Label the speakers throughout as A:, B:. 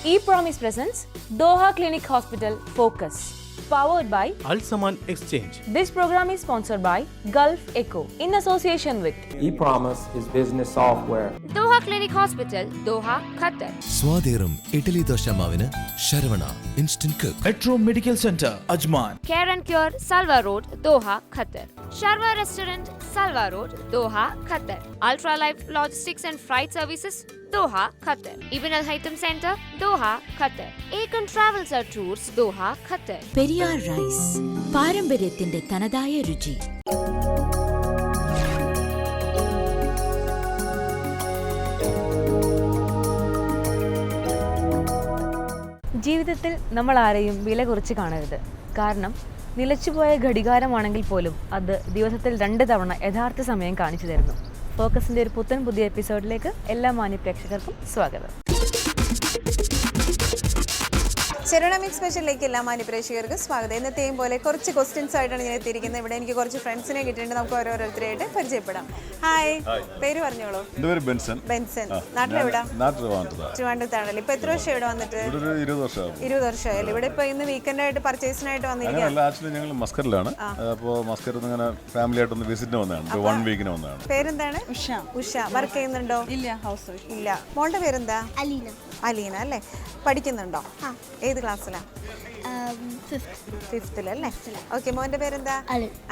A: E-Promise presents Doha Clinic Hospital Focus, powered by
B: Al Saman Exchange.
A: This program is sponsored by Gulf Echo in association with
C: E-Promise is business software.
D: Doha Clinic Hospital, Doha, Qatar.
E: സ്വാതേറും idli dosa മാവിന് Saravana instant cook.
B: Metro Medical Center, Ajman.
D: Care and Cure, Salwa Road, Doha, Qatar. Sharwa Restaurant, Salwa Road, Doha, Qatar. Ultra Life Logistics and Freight Services, Doha, Qatar. Ibn Al Haytham Center, Doha, Qatar. Akan Travels and Tours, Doha, Qatar.
F: Periyar rice, പാരമ്പര്യത്തിന്റെ തനതായ രുചി.
A: ജീവിതത്തിൽ നമ്മൾ ആരെയും വില കുറച്ച് കാണരുത്. കാരണം നിലച്ചുപോയ ഘടികാരമാണെങ്കിൽ പോലും അത് ദിവസത്തിൽ 2 തവണ യഥാർത്ഥ സമയം കാണിച്ചു തരുന്നു. ഫോക്കസിൻ്റെ ഒരു പുതിയ എപ്പിസോഡിലേക്ക് എല്ലാ മാന്യ പ്രേക്ഷകർക്കും സ്വാഗതം.
G: ശരവണ മിക്സ് സ്പെഷ്യലിലേക്ക് എല്ലാ മാന്യപ്രേക്ഷകർക്ക് സ്വാഗതം. ഇന്നത്തെയും പോലെ കുറച്ച് ക്വസ്റ്റ്യൻസ് ആയിട്ടാണ് ഞാൻ എത്തിയിരിക്കുന്നത്. ഇവിടെ എനിക്ക് കുറച്ച് ഫ്രണ്ട്സിനെ കിട്ടിയിട്ടുണ്ട്. നമുക്ക് ഓരോരുത്തരായിട്ട് പരിചയപ്പെടാം. ഹായ്, പേര് പറഞ്ഞോളൂ.
H: എൻ്റെ പേര് ബെൻസൺ.
G: നാട്ടിലെവിടാ?
H: ട്രിവാൻഡ്രത്താണല്ലോ.
G: ഇപ്പൊ എത്ര വർഷം ഇവിടെ വന്നിട്ട്? 20 വർഷമായല്ലോ. ഇവിടെ ഇപ്പൊ ഇന്ന് വീക്കെൻഡ് ആയിട്ട് പർച്ചേസിനായിട്ട് വന്നിരിക്കുകയാണ്.
H: ആക്ച്വലി ഞങ്ങൾ മസ്കറിലാണ്. അപ്പോൾ മസ്കറിൽ നിന്ന് ഇങ്ങനെ ഫാമിലി ആയിട്ടൊന്ന് വിസിറ്റിന് വന്നതാണ്. 1 വീക്കിന് വന്നതാണ്.
G: പേരെന്താണ്? ഉഷ. വർക്ക് ചെയ്യുന്നുണ്ടോ? ഇല്ല. മോളുടെ പേരെന്താ? അലീന അല്ലേ? പഠിക്കുന്നുണ്ടോ? ഏത് ക്ലാസ്സിലാ? 5th അല്ലേ? ഓക്കെ. മോന്റെ പേരെന്താ?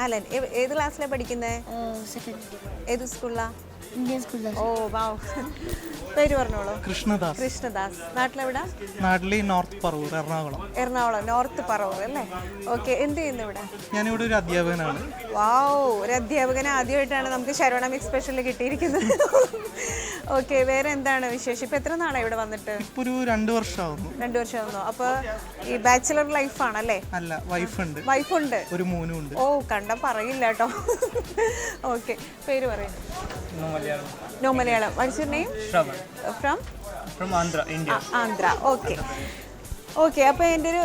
G: അലൻ. ഏത് ക്ലാസ്സിലാണ് പഠിക്കുന്നത്? ഏത് സ്കൂളിലാ? ഓ വാവ്. പേര് പറഞ്ഞോളൂ. കൃഷ്ണദാസ്. നാട്ടിലെവിടാ?
I: നാട്ടിലെ നോർത്ത് പറവൂർ,
G: എറണാകുളം നോർത്ത് പറവൂർ അല്ലേ? ഓക്കെ. എന്ത് ചെയ്യുന്നു ഇവിടെ?
I: ഞാനിവിടെ ഒരു അധ്യാപകനാണ്.
G: വാവ്, ഒരു അധ്യാപകനെ ആദ്യമായിട്ടാണ് നമുക്ക് ശരവണ മിക്സ് സ്പെഷ്യലിൽ കിട്ടിയിരിക്കുന്നത്. ഓക്കെ. വേറെ എന്താണ് വിശേഷം? ഇപ്പൊ എത്ര നാളാണ് ഇവിടെ വന്നിട്ട്?
I: ഇപ്പൊ ഒരു 2 വർഷമാവുന്നു.
G: 2 വർഷമാവുന്നു. അപ്പൊ ഈ ബാച്ചിലർ ലൈഫ് ആണല്ലേ?
I: അല്ല, വൈഫുണ്ട്.
G: ഒരു
I: മോനും ഉണ്ട്.
G: ഓ, കണ്ട പറയില്ല കേട്ടോ. ഓക്കെ. പേര് പറയും. No Malayalam. What's your name? From Andhra. Okay. അപ്പോൾ എൻ്റെ ഒരു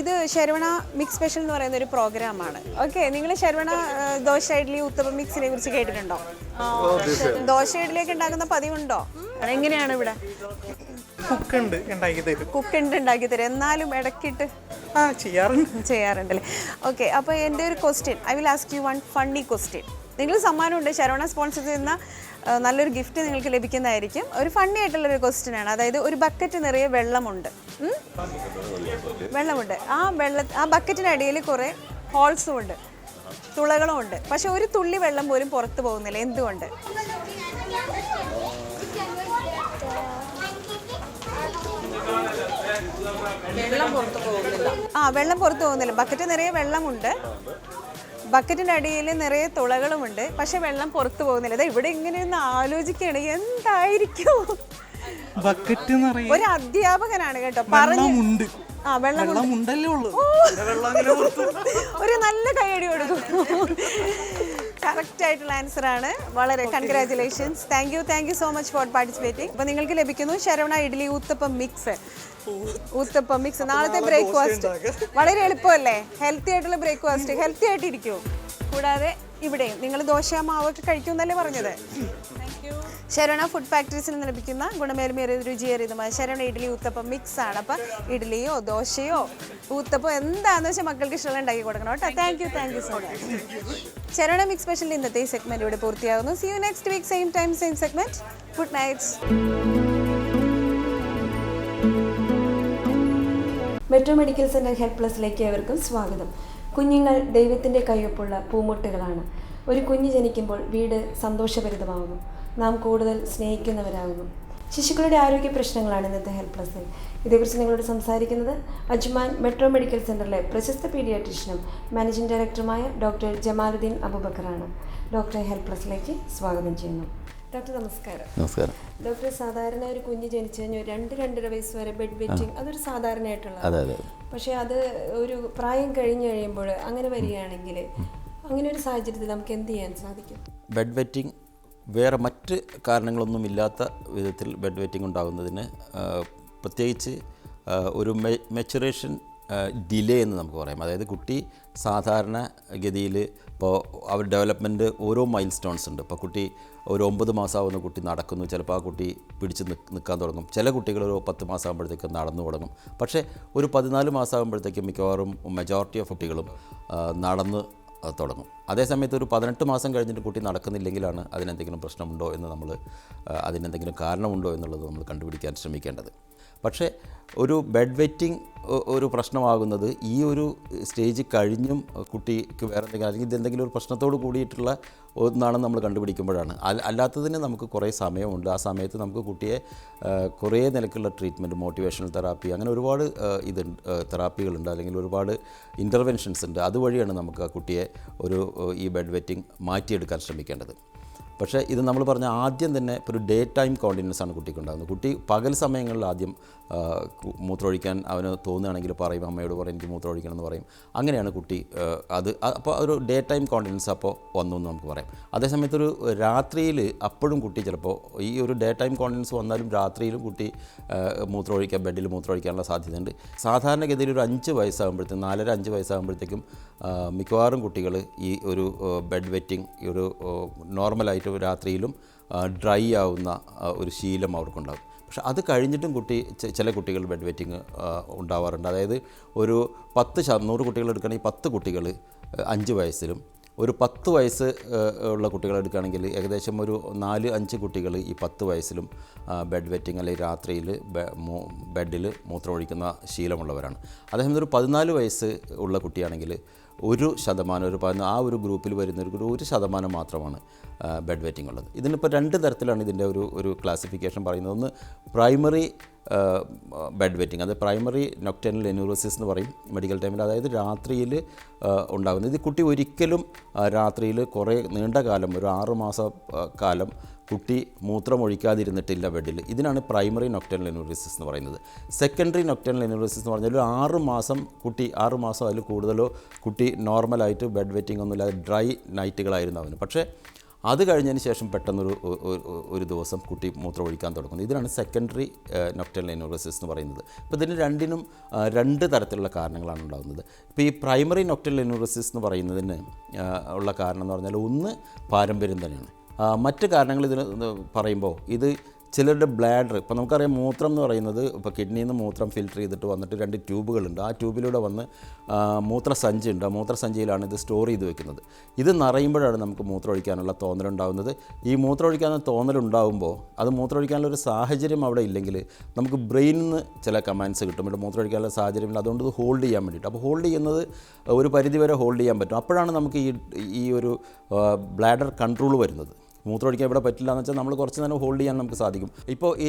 G: ഇത് ശരവണ മിക്സ് സ്പെഷ്യൽ എന്ന് പറയുന്ന ഒരു പ്രോഗ്രാമാണ്. ഓക്കെ. നിങ്ങൾ ശരവണ ദോശ ഇഡ്ഡലി ഉത്തപ്പം മിക്സിനെ കുറിച്ച് കേട്ടിട്ടുണ്ടോ? ദോശ ഇഡ്ഡലിയൊക്കെ ഉണ്ടാക്കുന്ന പതിവുണ്ടോ? എങ്ങനെയാണ് ഇവിടെ?
I: കുക്ക് ഉണ്ട്
G: ഉണ്ടാക്കി തരും. എന്നാലും ഇടയ്ക്കിട്ട് ചെയ്യാറുണ്ടല്ലേ? ഓക്കെ. അപ്പോൾ എൻ്റെ ഒരു question, I will ask you one funny question. നിങ്ങൾ സമ്മാനമുണ്ട്. ശരവണ സ്പോൺസർ ചെയ്യുന്ന നല്ലൊരു ഗിഫ്റ്റ് നിങ്ങൾക്ക് ലഭിക്കുന്നതായിരിക്കും. ഒരു ഫണ്ണി ആയിട്ടുള്ളൊരു ക്വസ്റ്റ്യൻ ആണ്. അതായത് ഒരു ബക്കറ്റ് നിറയെ വെള്ളമുണ്ട്. ആ ബക്കറ്റിനടിയിൽ കുറേ ഹോൾസും ഉണ്ട്, തുളകളും ഉണ്ട്. പക്ഷെ ഒരു തുള്ളി വെള്ളം പോലും പുറത്ത് പോകുന്നില്ല. എന്തുകൊണ്ട്? വെള്ളം പുറത്ത് പോകുന്നില്ല. ബക്കറ്റ് നിറയെ വെള്ളമുണ്ട്, ബക്കറ്റിൻ്റെ അടിയിൽ നിറയെ തുളകളുമുണ്ട്, പക്ഷെ വെള്ളം പുറത്തു പോകുന്നില്ല. അതാ ഇവിടെ ഇങ്ങനെ ഒന്ന് ആലോചിക്കുകയാണ്, എന്തായിരിക്കും? ഒരു അധ്യാപകനാണ് കേട്ടോ പറഞ്ഞു. ഒരു നല്ല കൈയടി കൊടുക്കും. കറക്റ്റ് ആയിട്ടുള്ള ആൻസർ ആണ്. വളരെ congratulations. Thank you so much for participating. അപ്പോൾ നിങ്ങൾക്ക് ലഭിക്കുന്നു ശരവണ ഇഡ്ഡലി ഊത്തപ്പം മിക്സ്. നാളത്തെ ബ്രേക്ക്ഫാസ്റ്റ് വളരെ എളുപ്പമല്ലേ? ഹെൽത്തി ആയിട്ടുള്ള ബ്രേക്ക്ഫാസ്റ്റ്. ഹെൽത്തി ആയിട്ടിരിക്കും. കൂടാതെ ഇവിടെയും നിങ്ങൾ ദോശ മാവൊക്കെ കഴിക്കുമെന്നല്ലേ പറഞ്ഞത്? ശരവണ ഫുഡ് ഫാക്ടറീസിൽ നിന്ന് ലഭിക്കുന്ന ഗുണമേന്മയേറിയ രുചിയേറിയതുമായ ശരവണ ഇഡ്ഡലി ഊത്തപ്പം മിക്സ് ആണ്. അപ്പം ഇഡ്ഡലിയോ ദോശയോ ഊത്തപ്പോ എന്താണെന്ന് വെച്ചാൽ മക്കൾക്ക് ഇഷ്ടമുള്ള ഉണ്ടാക്കി കൊടുക്കണം കേട്ടോ. Thank you so much. Saravana mix സ്പെഷ്യലിൽ ഇന്നത്തെ ഈ സെഗ്മെന്റ് ഇവിടെ പൂർത്തിയാകുന്നു. See you next week, same time same segment. Good night.
J: Metro Medical Centre Health പ്ലസിലേക്ക് ഏവർക്കും സ്വാഗതം. കുഞ്ഞുങ്ങൾ ദൈവത്തിൻ്റെ കയ്യൊപ്പുള്ള പൂമൊട്ടുകളാണ്. ഒരു കുഞ്ഞ് ജനിക്കുമ്പോൾ വീട് സന്തോഷഭരിതമാകുന്നു. നാം കൂടുതൽ സ്നേഹിക്കുന്നവരാകുന്നു. ശിശുക്കളുടെ ആരോഗ്യ പ്രശ്നങ്ങളാണ് ഇന്നത്തെ ഹെൽത്ത് പ്ലസിൽ. ഇതേക്കുറിച്ച് നിങ്ങളോട് സംസാരിക്കുന്നത് അജ്മാൻ മെട്രോ മെഡിക്കൽ സെൻ്ററിലെ പ്രശസ്ത പീഡിയാട്രീഷ്യനും മാനേജിംഗ് ഡയറക്ടറുമായ ഡോക്ടർ ജമാലുദ്ദീൻ അബൂബക്കറാണ്. ഡോക്ടറെ ഹെൽത്ത് പ്ലസിലേക്ക് സ്വാഗതം ചെയ്യുന്നു. ഡോക്ടർ നമസ്കാരം. ഡോക്ടർ, സാധാരണ ഒരു കുഞ്ഞ് ജനിച്ചു കഴിഞ്ഞാൽ 2-2.5 വയസ്സ് വരെ ബെഡ് വെറ്റിംഗ് അതൊരു സാധാരണയായിട്ടുള്ള, പക്ഷേ അത് ഒരു പ്രായം കഴിഞ്ഞ് കഴിയുമ്പോൾ അങ്ങനെ വരികയാണെങ്കിൽ അങ്ങനെ ഒരു സാഹചര്യത്തിൽ നമുക്ക് എന്ത് ചെയ്യാൻ സാധിക്കും?
K: ബെഡ് വെറ്റിംഗ് വേറെ മറ്റ് കാരണങ്ങളൊന്നുമില്ലാത്ത വിധത്തിൽ ബെഡ് വെറ്റിംഗ് ഉണ്ടാകുന്നതിന് പ്രത്യേകിച്ച് ഒരു മെച്ചുറേഷൻ ഡിലേ എന്ന് നമുക്ക് പറയാം. അതായത് കുട്ടി സാധാരണ ഗതിയിൽ ഇപ്പോൾ അവർ ഡെവലപ്മെൻറ്റ് ഓരോ മൈൽ സ്റ്റോൺസ് ഉണ്ട്. ഇപ്പോൾ കുട്ടി ഒരു 9 മാസമാകുന്ന കുട്ടി നടക്കുന്നു, ചിലപ്പോൾ ആ കുട്ടി പിടിച്ച് നിൽക്കാൻ തുടങ്ങും. ചില കുട്ടികൾ ഒരു 10 മാസമാകുമ്പോഴത്തേക്കും നടന്നു തുടങ്ങും. പക്ഷേ ഒരു 14 മാസമാകുമ്പോഴത്തേക്കും മിക്കവാറും മെജോറിറ്റി ഓഫ് കുട്ടികളും നടന്ന് തുടങ്ങും. അതേസമയത്ത് ഒരു 18 മാസം കഴിഞ്ഞിട്ട് കുട്ടി നടക്കുന്നില്ലെങ്കിലാണ് അതിനെന്തെങ്കിലും പ്രശ്നമുണ്ടോ എന്ന് നമ്മൾ അതിനെന്തെങ്കിലും കാരണമുണ്ടോ എന്നുള്ളത് നമ്മൾ കണ്ടുപിടിക്കാൻ ശ്രമിക്കേണ്ടത്. പക്ഷേ ഒരു ബെഡ് വെറ്റിംഗ് ഒരു പ്രശ്നമാകുന്നത് ഈ ഒരു സ്റ്റേജ് കഴിഞ്ഞും കുട്ടിക്ക് വേറെ എന്തെങ്കിലും അല്ലെങ്കിൽ ഇതെന്തെങ്കിലും ഒരു പ്രശ്നത്തോട് കൂടിയിട്ടുള്ള ഒന്നാണെന്ന് നമ്മൾ കണ്ടുപിടിക്കുമ്പോഴാണ്. അല്ലാത്തതിന് നമുക്ക് കുറേ സമയമുണ്ട്. ആ സമയത്ത് നമുക്ക് കുട്ടിയെ കുറേ നിലക്കുള്ള ട്രീറ്റ്മെൻറ്റ്, മോട്ടിവേഷണൽ തെറാപ്പി, അങ്ങനെ ഒരുപാട് തെറാപ്പികളുണ്ട്, അല്ലെങ്കിൽ ഒരുപാട് ഇൻ്റർവെൻഷൻസ് ഉണ്ട്. അതുവഴിയാണ് നമുക്ക് ആ കുട്ടിയെ ഈ ബെഡ് വെറ്റിംഗ് മാറ്റിയെടുക്കാൻ ശ്രമിക്കേണ്ടത്. പക്ഷേ ഇത് നമ്മൾ പറഞ്ഞ ആദ്യം തന്നെ ഇപ്പോൾ ഒരു ഡേ ടൈം കോണ്ടിന്യൂസ് ആണ് കുട്ടിക്ക് ഉണ്ടാകുന്നത്. കുട്ടി പകൽ സമയങ്ങളിൽ ആദ്യം മൂത്രമൊഴിക്കാൻ അവന് തോന്നുകയാണെങ്കിൽ പറയും, അമ്മയോട് പറയും എനിക്ക് മൂത്രമൊഴിക്കണം എന്ന് പറയും. അങ്ങനെയാണ് കുട്ടി അപ്പോൾ ഒരു ഡേ ടൈം കോണ്ടിന്യൂസ് അപ്പോൾ വന്നു എന്ന് നമുക്ക് പറയാം. അതേസമയത്ത് ഒരു രാത്രിയിൽ അപ്പോഴും കുട്ടി ചിലപ്പോൾ ഈ ഒരു ഡേ ടൈം കോണ്ടിന്യൂസ് വന്നാലും രാത്രിയിലും കുട്ടി ബെഡിൽ മൂത്രമൊഴിക്കാനുള്ള സാധ്യതയുണ്ട്. സാധാരണഗതിയിൽ ഒരു 5 വയസ്സാകുമ്പോഴത്തേക്കും 4-5 വയസ്സാകുമ്പോഴത്തേക്കും മിക്കവാറും കുട്ടികൾ ഈ ഒരു ബെഡ് വെറ്റിംഗ് ഈ ഒരു നോർമലായിട്ട് രാത്രിയിലും ഡ്രൈ ആവുന്ന ഒരു ശീലം അവർക്കുണ്ടാകും. പക്ഷെ അത് കഴിഞ്ഞിട്ടും ചില കുട്ടികൾ ബെഡ് വെറ്റിംഗ് ഉണ്ടാവാറുണ്ട്. അതായത് ഒരു 100 കുട്ടികൾ എടുക്കുകയാണെങ്കിൽ 10 കുട്ടികൾ 5 വയസ്സിലും, ഒരു 10 വയസ്സ് ഉള്ള കുട്ടികൾ എടുക്കുകയാണെങ്കിൽ ഏകദേശം ഒരു 4-5 കുട്ടികൾ ഈ 10 വയസ്സിലും ബെഡ് വെറ്റിംഗ് അല്ലെങ്കിൽ രാത്രിയിൽ ബെഡിൽ മൂത്രമൊഴിക്കുന്ന ശീലമുള്ളവരാണ്. അതേസമയം ഒരു 14 വയസ്സ് ഉള്ള കുട്ടിയാണെങ്കിൽ 1% ആ ഒരു ഗ്രൂപ്പിൽ വരുന്നവർക്ക് 1% മാത്രമാണ് ബെഡ് വെറ്റിംഗ് ഉള്ളത്. ഇതിനിപ്പോൾ 2 തരത്തിലാണ് ഇതിൻ്റെ ഒരു ക്ലാസിഫിക്കേഷൻ പറയുന്നത്. ഒന്ന് പ്രൈമറി ബെഡ് വെറ്റിംഗ്, അത് പ്രൈമറി നൊക്ടേണൽ എനൂറോസിസ് എന്ന് പറയും മെഡിക്കൽ ടൈമിൽ. അതായത് രാത്രിയിൽ ഉണ്ടാകുന്നത്. ഇത് കുട്ടി ഒരിക്കലും രാത്രിയിൽ കുറേ നീണ്ട കാലം, ഒരു 6 മാസം കാലം കുട്ടി മൂത്രമൊഴിക്കാതിരുന്നിട്ടില്ല ബെഡിൽ. ഇതിനാണ് പ്രൈമറി നൊക്ടേണൽ എനൂറിസിസ് എന്ന് പറയുന്നത്. സെക്കൻഡറി നൊക്ടേണൽ എനൂറിസിസ് എന്ന് പറഞ്ഞാൽ ഒരു 6 മാസം അതിൽ കൂടുതലോ കുട്ടി നോർമലായിട്ട് ബെഡ് വെറ്റിംഗ് ഒന്നുമില്ലാതെ ഡ്രൈ നൈറ്റുകളായിരുന്നു അവന്. പക്ഷേ അത് കഴിഞ്ഞതിന് ശേഷം പെട്ടെന്നൊരു ദിവസം കുട്ടി മൂത്രമൊഴിക്കാൻ തുടങ്ങുന്നു. ഇതിനാണ് സെക്കൻഡറി നൊക്ടേണൽ എനൂറിസിസ് എന്ന് പറയുന്നത്. ഇപ്പോൾ ഇതിന് രണ്ടിനും 2 തരത്തിലുള്ള കാരണങ്ങളാണ് ഉണ്ടാകുന്നത്. ഇപ്പോൾ ഈ പ്രൈമറി നൊക്ടേണൽ എനൂറിസിസ് എന്ന് പറയുന്നതിന് ഉള്ള കാരണം എന്ന് പറഞ്ഞാൽ ഒന്ന് പാരമ്പര്യം തന്നെയാണ്. മറ്റ് കാരണങ്ങൾ ഇതിന് പറയുമ്പോൾ ഇത് ചിലരുടെ ബ്ലാഡർ, ഇപ്പോൾ നമുക്കറിയാം മൂത്രം എന്ന് പറയുന്നത് ഇപ്പോൾ കിഡ്നിയിൽ നിന്ന് മൂത്രം ഫിൽറ്റർ ചെയ്തിട്ട് വന്നിട്ട് 2 ട്യൂബുകളുണ്ട്. ആ ട്യൂബിലൂടെ വന്ന് മൂത്രസഞ്ചി ഉണ്ട്. ആ മൂത്രസഞ്ചിയിലാണ് ഇത് സ്റ്റോർ ചെയ്ത് വെക്കുന്നത്. ഇത് നിറയുമ്പോഴാണ് നമുക്ക് മൂത്രമൊഴിക്കാനുള്ള തോന്നലുണ്ടാകുന്നത്. ഈ മൂത്രമൊഴിക്കാനുള്ള തോന്നലുണ്ടാകുമ്പോൾ അത് മൂത്രമൊഴിക്കാനുള്ള ഒരു സാഹചര്യം അവിടെ ഇല്ലെങ്കിൽ നമുക്ക് ബ്രെയിനിൽ നിന്ന് ചില കമാൻഡ്സ് കിട്ടും. ഇവിടെ മൂത്രമൊഴിക്കാനുള്ള സാഹചര്യമില്ല, അതുകൊണ്ട് ഇത് ഹോൾഡ് ചെയ്യാൻ വേണ്ടിയിട്ട്. അപ്പോൾ ഹോൾഡ് ചെയ്യുന്നത് ഒരു പരിധിവരെ ഹോൾഡ് ചെയ്യാൻ പറ്റും. അപ്പോഴാണ് നമുക്ക് ഈ ഒരു ബ്ലാഡർ കൺട്രോൾ വരുന്നത്. മൂത്രമൊഴിക്കാൻ ഇവിടെ പറ്റില്ല എന്ന് വെച്ചാൽ നമ്മൾ കുറച്ച് നേരം ഹോൾഡ് ചെയ്യാൻ നമുക്ക് സാധിക്കും. ഇപ്പോൾ ഈ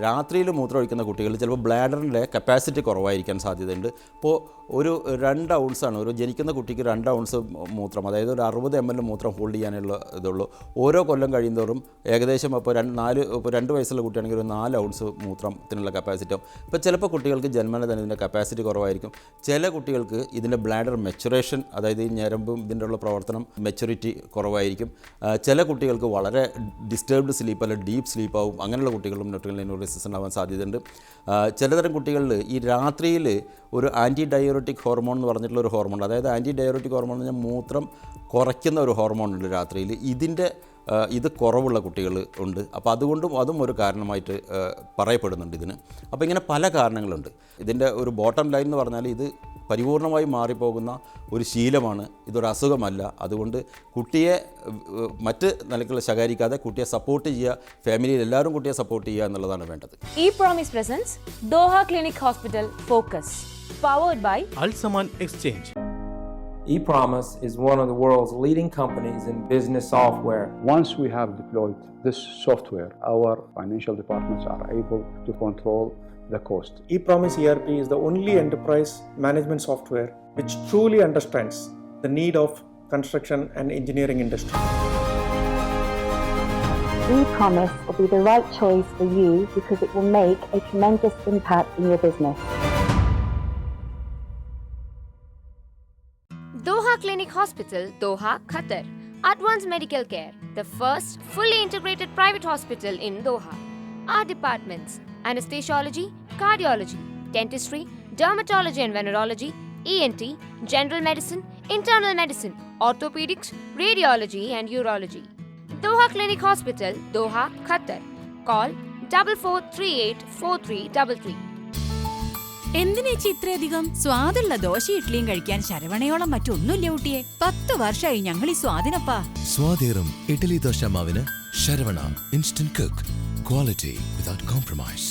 K: രാത്രിയിൽ മൂത്രമൊഴിക്കുന്ന കുട്ടികൾ ചിലപ്പോൾ ബ്ലാഡറിൻ്റെ കപ്പാസിറ്റി കുറവായിരിക്കാൻ സാധ്യതയുണ്ട്. ഇപ്പോൾ ഒരു 2 ഔൺസാണ് ഒരു ജനിക്കുന്ന കുട്ടിക്ക് 2 ഔൺസ് മൂത്രം, അതായത് ഒരു 60 ml മൂത്രം ഹോൾഡ് ചെയ്യാനുള്ള ഇതുള്ളൂ. ഓരോ കൊല്ലം കഴിയുന്തോറും ഏകദേശം ഇപ്പോൾ 2 വയസ്സുള്ള കുട്ടിയാണെങ്കിൽ ഒരു 4 ഔൺസ് മൂത്രത്തിനുള്ള കപ്പാസിറ്റി ആവും. ഇപ്പോൾ ചിലപ്പോൾ കുട്ടികൾക്ക് ജന്മന തന്നെ ഇതിൻ്റെ കപ്പാസിറ്റി കുറവായിരിക്കും. ചില കുട്ടികൾക്ക് ഇതിൻ്റെ ബ്ലാഡർ മെച്ചുറേഷൻ, അതായത് ഈ ഞരമ്പും ഇതിൻ്റെ ഉള്ള പ്രവർത്തനം മെച്ചുറിറ്റി കുറവായിരിക്കും. ചില കുട്ടികൾക്ക് വളരെ ഡിസ്റ്റർബ്ഡ് സ്ലീപ്പ് അല്ലെങ്കിൽ ഡീപ്പ് സ്ലീപ്പ് ആവും. അങ്ങനെയുള്ള കുട്ടികളും നൊക്ടേണൽ എനൂറിസിസ് ഉണ്ടാവാൻ സാധ്യതയുണ്ട്. ചിലതരം കുട്ടികളിൽ ഈ രാത്രിയിൽ ഒരു ആൻറ്റി ഡയോറിറ്റിക് ഹോർമോൺ എന്ന് പറഞ്ഞിട്ടുള്ള ഒരു ഹോർമോൺ, അതായത് ആൻറ്റി ഡയോറിറ്റിക് ഹോർമോൺ എന്ന് പറഞ്ഞാൽ മൂത്രം കുറയ്ക്കുന്ന ഒരു ഹോർമോൺ ഉണ്ട് രാത്രിയിൽ. ഇത് കുറവുള്ള കുട്ടികൾ ഉണ്ട്. അപ്പോൾ അതും ഒരു കാരണമായിട്ട് പറയപ്പെടുന്നുണ്ട് ഇതിന്. അപ്പോൾ ഇങ്ങനെ പല കാരണങ്ങളുണ്ട്. ഇതിൻ്റെ ഒരു ബോട്ടം ലൈൻ എന്ന് പറഞ്ഞാൽ ഇത് പരിപൂർണമായി മാറിപ്പോകുന്ന ഒരു ശീലമാണ്, ഇതൊരു അസുഖമല്ല. അതുകൊണ്ട് കുട്ടിയെ മറ്റ് നിലക്കുള്ള ശകാരിക്കാതെ കുട്ടിയെ സപ്പോർട്ട് ചെയ്യുക, ഫാമിലിയിൽ എല്ലാവരും കുട്ടിയെ സപ്പോർട്ട് ചെയ്യുക എന്നുള്ളതാണ് വേണ്ടത്.
A: ഈ promise presence Doha clinic hospital focus, powered by
B: Alsaman Exchange.
C: ePromise is one of the world's leading companies in business software.
L: Once we have deployed this software, our financial departments are able to control the cost.
I: ePromise ERP is the only enterprise management software which truly understands the need of construction and engineering industry.
M: ePromise will be the right choice for you because it will make a tremendous impact in your business.
D: Doha Clinic Hospital, Doha, Qatar. Advanced Medical Care, the first fully integrated private hospital in Doha. Our departments: anesthesiology, cardiology, dentistry, dermatology and venereology, ENT, general medicine, internal medicine, orthopedics, radiology and urology. Doha Clinic Hospital, Doha, Qatar. Call 44384333.
F: എന്തിനേച്ചി ഇത്രയധികം സ്വാദുള്ള ദോശ ഇഡ്ഡലിയും കഴിക്കാൻ ശരവണയോളം മറ്റൊന്നുമില്ല കുട്ടിയെ. 10 വർഷമായി ഞങ്ങൾ ഈ സ്വാദിനപ്പാ.
E: സ്വാദേറും ഇഡ്ഡലി ദോശ മാവിന് Saravana instant cook. Quality without compromise.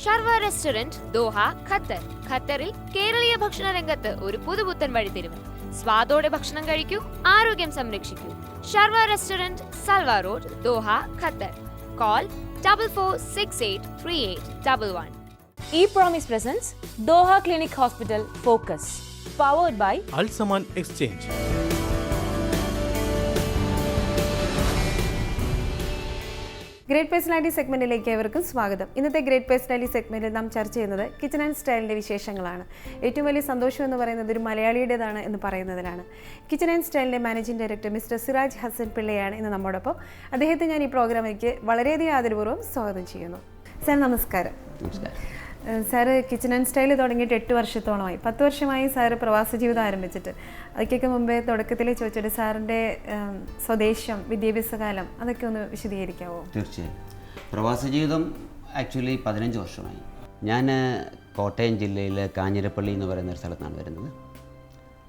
D: Sharva restaurant, Doha, Qatar. ഖത്തറിൽ കേരളീയ ഭക്ഷണ രംഗത്ത് ഒരു പുതുപുത്തൻ വഴിത്തിരിവ്. സ്വാദോടെ ഭക്ഷണം കഴിക്കൂ, ആരോഗ്യം സംരക്ഷിക്കൂ. Sharva restaurant, Salwa road, Doha, Qatar. Call 44683811.
A: E-Promise presents Doha Clinic Hospital Focus, powered by
B: Al Saman Exchange.
G: Great personality സെഗ്മെന്റിലേക്ക് ഏവർക്കും സ്വാഗതം. ഇന്നത്തെ ഗ്രേറ്റ് പേഴ്സണാലിറ്റി സെഗ്മെന്റിൽ നാം ചർച്ച ചെയ്യുന്നത് കിച്ചൺ ആൻഡ് സ്റ്റൈലിൻ്റെ വിശേഷങ്ങളാണ്. ഏറ്റവും വലിയ സന്തോഷം എന്ന് പറയുന്നത് ഒരു മലയാളിയുടേതാണ് എന്ന് പറയുന്നതിലാണ്. കിച്ചൺ ആൻഡ് സ്റ്റൈലിൻ്റെ managing director mister Siraj Hasan പിള്ളയാണ് ഇന്ന് നമ്മോടൊപ്പം. അദ്ദേഹത്തെ ഞാൻ ഈ പ്രോഗ്രാമിലേക്ക് വളരെയധികം ആദരപൂർവ്വം സ്വാഗതം ചെയ്യുന്നു. സാർ നമസ്കാരം. സാറ് കിച്ചൺ ആൻഡ് സ്റ്റൈൽ തുടങ്ങിയിട്ട് 8 വർഷത്തോളമായി. 10 വർഷമായി സാറ് പ്രവാസ ജീവിതം ആരംഭിച്ചിട്ട്. അതൊക്കെ മുമ്പേ തുടക്കത്തിൽ ചോദിച്ചിട്ട് സാറിൻ്റെ സ്വദേശം, വിദ്യാഭ്യാസ കാലം അതൊക്കെ ഒന്ന് വിശദീകരിക്കാമോ?
N: തീർച്ചയായും. പ്രവാസ ജീവിതം ആക്ച്വലി 15 വർഷമായി. ഞാൻ കോട്ടയം ജില്ലയിലെ കാഞ്ഞിരപ്പള്ളി എന്ന് പറയുന്ന ഒരു സ്ഥലത്താണ് വരുന്നത്.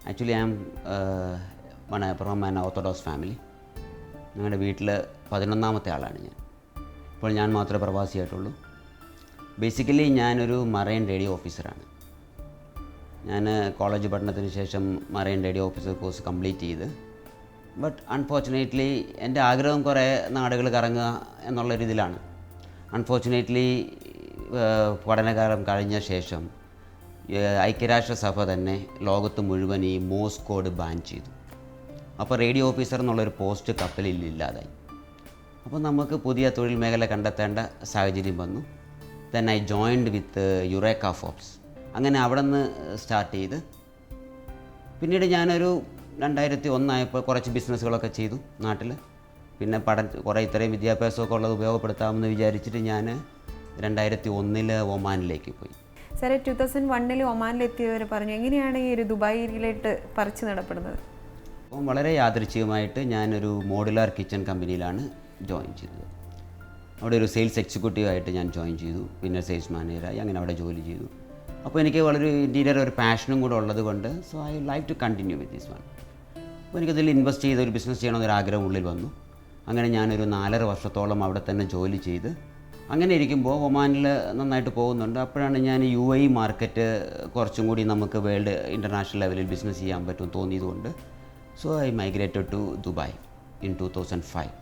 N: Actually I am from an orthodox family. ഞങ്ങളുടെ വീട്ടിൽ 11ാമത്തെ ആളാണ് ഞാൻ. ഇപ്പോൾ ഞാൻ മാത്രമേ പ്രവാസിയായിട്ടുള്ളൂ. ബേസിക്കലി ഞാനൊരു മറൈൻ റേഡിയോ ഓഫീസറാണ്. ഞാൻ കോളേജ് പഠനത്തിന് ശേഷം marine radio officer course complete ചെയ്ത്, ബട്ട് അൺഫോർച്ചുനേറ്റ്ലി എൻ്റെ ആഗ്രഹം കുറേ നാടുകൾ കറങ്ങുക എന്നുള്ളൊരിതിലാണ്. അൺഫോർച്ചുനേറ്റ്ലി പഠനകാലം കഴിഞ്ഞ ശേഷം ഐക്യരാഷ്ട്രസഭ തന്നെ ലോകത്ത് മുഴുവൻ ഈ മോഴ്സ് കോഡ് ബാൻ ചെയ്തു. അപ്പോൾ റേഡിയോ ഓഫീസർ എന്നുള്ളൊരു പോസ്റ്റ് കപ്പലിൽ ഇല്ലാതായി. അപ്പോൾ നമുക്ക് പുതിയ തൊഴിൽ മേഖല കണ്ടെത്തേണ്ട സാഹചര്യം വന്നു. Then I joined with Eureka Forbes. അങ്ങനെ അവിടെ നിന്ന് സ്റ്റാർട്ട് ചെയ്ത് പിന്നീട് ഞാനൊരു 2001 ആയപ്പോൾ കുറച്ച് ബിസിനസ്സുകളൊക്കെ ചെയ്തു നാട്ടിൽ. പിന്നെ കുറേ ഇത്രയും വിദ്യാഭ്യാസമൊക്കെ ഉള്ളത് ഉപയോഗപ്പെടുത്താമെന്ന് വിചാരിച്ചിട്ട് ഞാൻ 2001 ഒമാനിലേക്ക് പോയി.
G: സാറേ, 2001 ഒമാനിലെത്തിയവർ പറഞ്ഞു, എങ്ങനെയാണ് ഈ ഒരു ദുബായിലേക്ക് പറിച്ചു നടപ്പെടുന്നത്?
N: അപ്പം വളരെ യാദൃച്ഛികമായിട്ട് ഞാനൊരു മോഡുലാർ കിച്ചൺ കമ്പനിയിലാണ് ജോയിൻ ചെയ്തത്. അവിടെ ഒരു സെയിൽസ് എക്സിക്യൂട്ടീവായിട്ട് ഞാൻ ജോയിൻ ചെയ്തു. പിന്നെ സെയിൽസ് മാനേജറായി അങ്ങനെ അവിടെ ജോലി ചെയ്തു. അപ്പോൾ എനിക്ക് വളരെ ഇൻറ്റീരിയർ ഒരു പാഷനും കൂടെ ഉള്ളത് കൊണ്ട് so I like to continue with this one. അപ്പോൾ എനിക്കതിൽ ഇൻവെസ്റ്റ് ചെയ്ത് ഒരു ബിസിനസ് ചെയ്യണമെന്നൊരു ആഗ്രഹം ഉള്ളിൽ വന്നു. അങ്ങനെ ഞാനൊരു 4.5 വർഷത്തോളം അവിടെ തന്നെ ജോലി ചെയ്ത് അങ്ങനെ ഇരിക്കുമ്പോൾ ഒമാനിൽ നന്നായിട്ട് പോകുന്നുണ്ട്. അപ്പോഴാണ് ഞാൻ UAE മാർക്കറ്റ് കുറച്ചും കൂടി നമുക്ക് വേൾഡ് ഇൻ്റർനാഷണൽ ലെവലിൽ ബിസിനസ് ചെയ്യാൻ പറ്റും തോന്നിയതുകൊണ്ട് so I migrated to Dubai in 2005.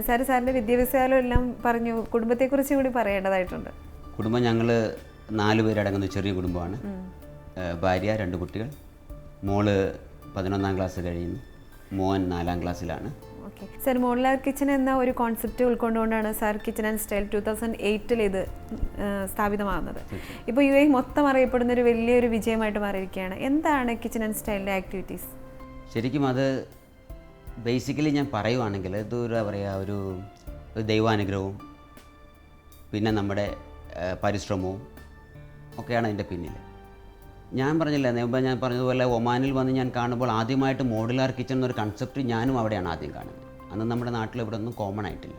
G: സാറിൻ്റെ വിദ്യാഭ്യാസകാലം എല്ലാം പറഞ്ഞു. കുടുംബത്തെക്കുറിച്ച് കൂടി പറയേണ്ടതായിട്ടുണ്ട്.
N: കുടുംബം ഞങ്ങൾ 4 പേരടങ്ങുന്ന ചെറിയ കുടുംബമാണ്. ഭാര്യ, 2 കുട്ടികൾ. മോള് 11ാം ക്ലാസ് കഴിയുന്നു, മോൻ 4ാം ക്ലാസ്സിലാണ്.
G: ഓക്കെ സാർ, മോഡുലാർ കിച്ചൺ എന്ന ഒരു കോൺസെപ്റ്റ് ഉൾക്കൊണ്ടുകൊണ്ടാണ് സാർ കിച്ചൺ ആൻഡ് സ്റ്റൈൽ 2008 ഇത് സ്ഥാപിതമാകുന്നത്. ഇപ്പോൾ UAE മൊത്തം അറിയപ്പെടുന്ന ഒരു വലിയൊരു വിജയമായിട്ട് മാറിയിരിക്കുകയാണ്. എന്താണ് കിച്ചൺ ആൻഡ് സ്റ്റൈലിൻ്റെ ആക്ടിവിറ്റീസ്?
N: ശരിക്കും അത് ബേസിക്കലി ഞാൻ പറയുവാണെങ്കിൽ ഇത് ഒരു ദൈവാനുഗ്രഹവും പിന്നെ നമ്മുടെ പരിശ്രമവും ഒക്കെയാണ് അതിൻ്റെ പിന്നിൽ. ഞാൻ പറഞ്ഞില്ല, മുമ്പ് ഞാൻ പറഞ്ഞതുപോലെ ഒമാനിൽ വന്ന് ഞാൻ കാണുമ്പോൾ ആദ്യമായിട്ട് മോഡുലാർ കിച്ചൺ എന്നൊരു കൺസെപ്റ്റ് ഞാനും അവിടെയാണ് ആദ്യം കാണുന്നത്. അന്ന് നമ്മുടെ നാട്ടിൽ ഇവിടെ ഒന്നും കോമൺ ആയിട്ടില്ല.